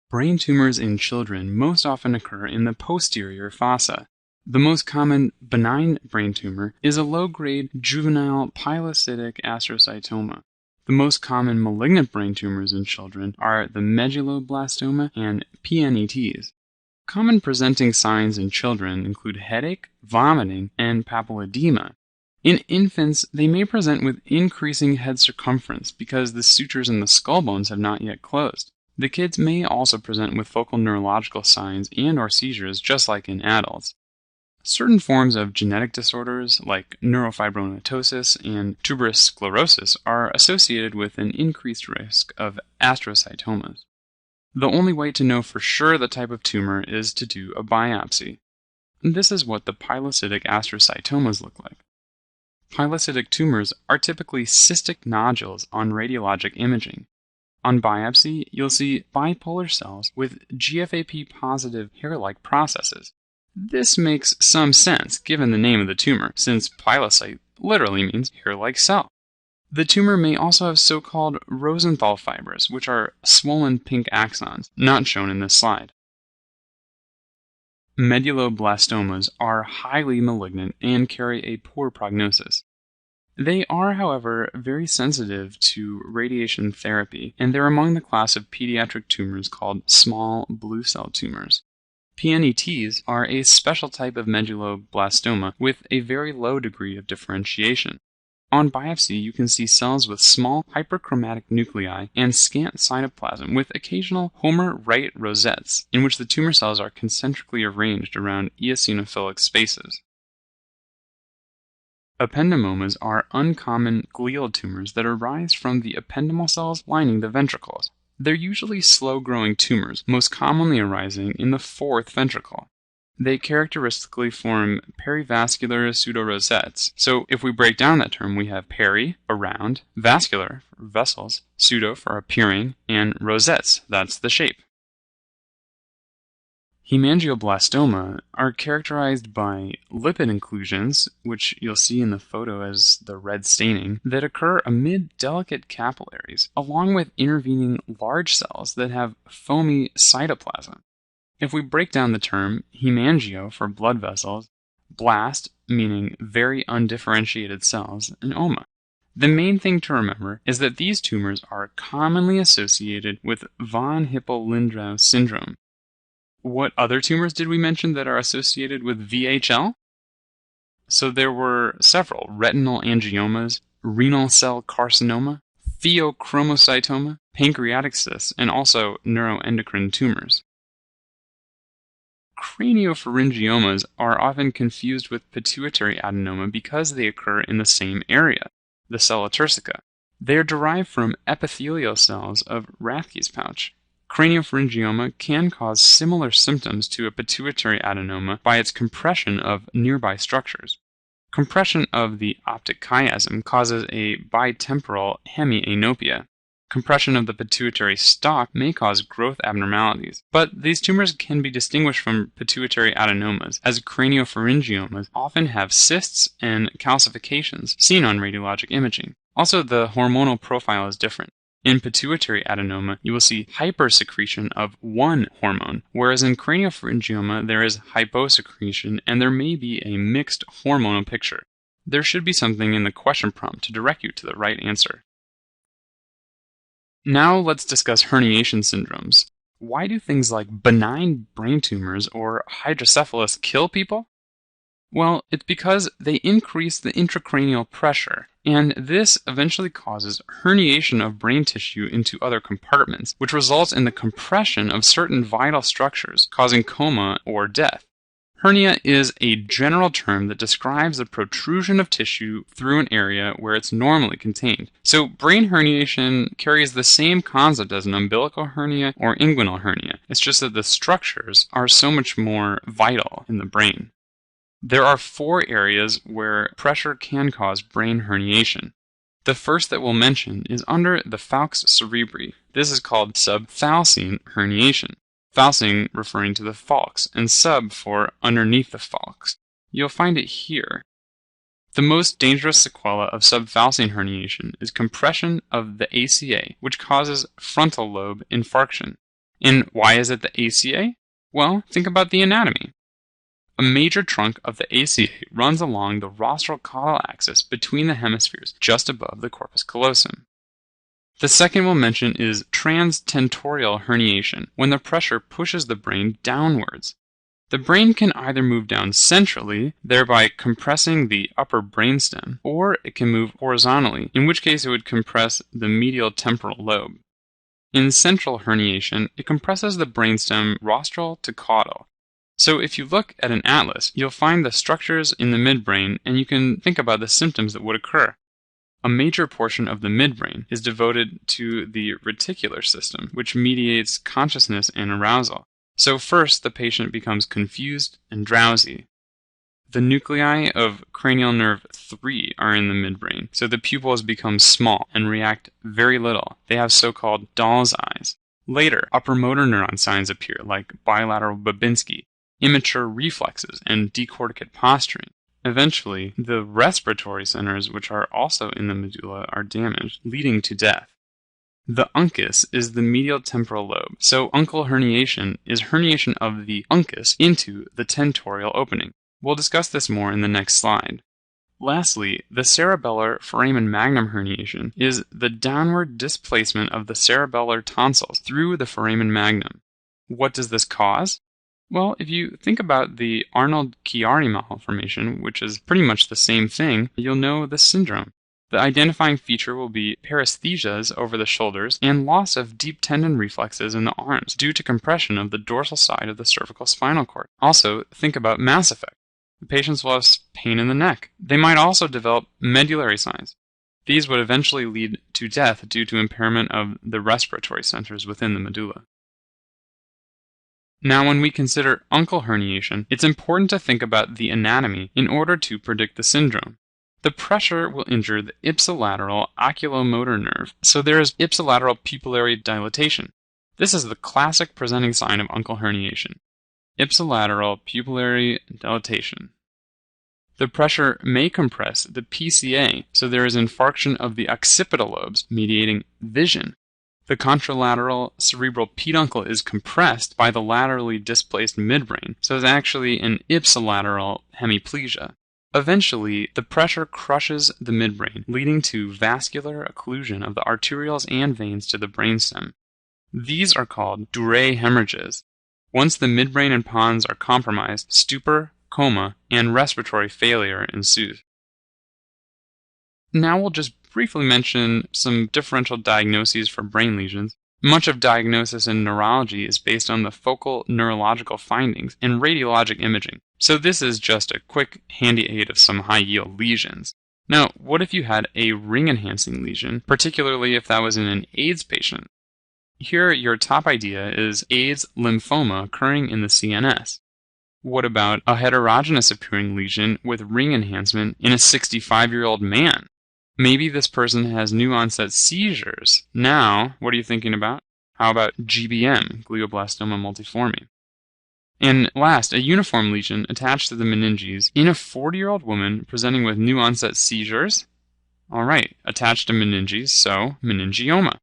Brain tumors in children most often occur in the posterior fossa. The most common benign brain tumor is a low-grade juvenile pilocytic astrocytoma. The most common malignant brain tumors in children are the medulloblastoma and PNETs. Common presenting signs in children include headache, vomiting, and papilledema. In infants, they may present with increasing head circumference because the sutures in the skull bones have not yet closed. The kids may also present with focal neurological signs and/or seizures just like in adults. Certain forms of genetic disorders like neurofibromatosis and tuberous sclerosis are associated with an increased risk of astrocytomas. The only way to know for sure the type of tumor is to do a biopsy. This is what the pilocytic astrocytomas look like. Pilocytic tumors are typically cystic nodules on radiologic imaging. On biopsy, you'll see bipolar cells with GFAP-positive hair-like processes. This makes some sense given the name of the tumor, since pilocyte literally means hair-like cell. The tumor may also have so-called Rosenthal fibers, which are swollen pink axons, not shown in this slide. Medulloblastomas are highly malignant and carry a poor prognosis. They are, however, very sensitive to radiation therapy, and they're among the class of pediatric tumors called small blue cell tumors. PNETs are a special type of medulloblastoma with a very low degree of differentiation. On biopsy, you can see cells with small hyperchromatic nuclei and scant cytoplasm with occasional Homer-right rosettes, in which the tumor cells are concentrically arranged around eosinophilic spaces. Ependymomas are uncommon glial tumors that arise from the ependymal cells lining the ventricles. They're usually slow-growing tumors, most commonly arising in the fourth ventricle. They characteristically form perivascular pseudorosettes. So if we break down that term, we have peri, around, vascular, for vessels, pseudo for appearing, and rosettes, that's the shape. Hemangioblastoma are characterized by lipid inclusions, which you'll see in the photo as the red staining, that occur amid delicate capillaries, along with intervening large cells that have foamy cytoplasm. If we break down the term, hemangio for blood vessels, blast meaning very undifferentiated cells, and oma. The main thing to remember is that these tumors are commonly associated with von Hippel-Lindau syndrome. What other tumors did we mention that are associated with VHL? So there were several: retinal angiomas, renal cell carcinoma, pheochromocytoma, pancreatic cysts, and also neuroendocrine tumors. Craniopharyngiomas are often confused with pituitary adenoma because they occur in the same area, the sella turcica. They are derived from epithelial cells of Rathke's pouch. Craniopharyngioma can cause similar symptoms to a pituitary adenoma by its compression of nearby structures. Compression of the optic chiasm causes a bitemporal hemianopia. Compression of the pituitary stalk may cause growth abnormalities, but these tumors can be distinguished from pituitary adenomas, as craniopharyngiomas often have cysts and calcifications seen on radiologic imaging. Also, the hormonal profile is different. In pituitary adenoma, you will see hypersecretion of one hormone, whereas in craniopharyngioma there is hyposecretion and there may be a mixed hormonal picture. There should be something in the question prompt to direct you to the right answer. Now let's discuss herniation syndromes. Why do things like benign brain tumors or hydrocephalus kill people? Well, it's because they increase the intracranial pressure, and this eventually causes herniation of brain tissue into other compartments, which results in the compression of certain vital structures, causing coma or death. Hernia is a general term that describes the protrusion of tissue through an area where it's normally contained. So brain herniation carries the same concept as an umbilical hernia or inguinal hernia. It's just that the structures are so much more vital in the brain. There are 4 areas where pressure can cause brain herniation. The first that we'll mention is under the falx cerebri. This is called subfalcine herniation. Falcing referring to the falx, and sub for underneath the falx. You'll find it here. The most dangerous sequela of subfalcine herniation is compression of the ACA, which causes frontal lobe infarction. And why is it the ACA? Well, think about the anatomy. A major trunk of the ACA runs along the rostral-caudal axis between the hemispheres, just above the corpus callosum. The second we'll mention is transtentorial herniation, when the pressure pushes the brain downwards. The brain can either move down centrally, thereby compressing the upper brainstem, or it can move horizontally, in which case it would compress the medial temporal lobe. In central herniation, it compresses the brainstem rostral to caudal. So if you look at an atlas, you'll find the structures in the midbrain, and you can think about the symptoms that would occur. A major portion of the midbrain is devoted to the reticular system, which mediates consciousness and arousal. So first, the patient becomes confused and drowsy. The nuclei of cranial nerve 3 are in the midbrain, so the pupils become small and react very little. They have so-called doll's eyes. Later, upper motor neuron signs appear, like bilateral Babinski, immature reflexes, and decorticate posturing. Eventually, the respiratory centers, which are also in the medulla, are damaged, leading to death. The uncus is the medial temporal lobe, so uncal herniation is herniation of the uncus into the tentorial opening. We'll discuss this more in the next slide. Lastly, the cerebellar foramen magnum herniation is the downward displacement of the cerebellar tonsils through the foramen magnum. What does this cause? Well, if you think about the Arnold-Chiari malformation, which is pretty much the same thing, you'll know the syndrome. The identifying feature will be paresthesias over the shoulders and loss of deep tendon reflexes in the arms due to compression of the dorsal side of the cervical spinal cord. Also, think about mass effect. The patients will have pain in the neck. They might also develop medullary signs. These would eventually lead to death due to impairment of the respiratory centers within the medulla. Now, when we consider uncal herniation, it's important to think about the anatomy in order to predict the syndrome. The pressure will injure the ipsilateral oculomotor nerve, so there is ipsilateral pupillary dilatation. This is the classic presenting sign of uncal herniation. Ipsilateral pupillary dilatation. The pressure may compress the PCA, so there is infarction of the occipital lobes, mediating vision. The contralateral cerebral peduncle is compressed by the laterally displaced midbrain, so it's actually an ipsilateral hemiplegia. Eventually, the pressure crushes the midbrain, leading to vascular occlusion of the arterioles and veins to the brainstem. These are called Durée hemorrhages. Once the midbrain and pons are compromised, stupor, coma, and respiratory failure ensues. Now we'll just briefly mention some differential diagnoses for brain lesions. Much of diagnosis in neurology is based on the focal neurological findings and radiologic imaging, so this is just a quick handy aid of some high-yield lesions. Now, what if you had a ring-enhancing lesion, particularly if that was in an AIDS patient? Here, your top idea is AIDS lymphoma occurring in the CNS. What about a heterogeneous appearing lesion with ring enhancement in a 65-year-old man? Maybe this person has new-onset seizures. Now, what are you thinking about? How about GBM, glioblastoma multiforme? And last, a uniform lesion attached to the meninges in a 40-year-old woman presenting with new-onset seizures? Alright, attached to meninges, so meningioma.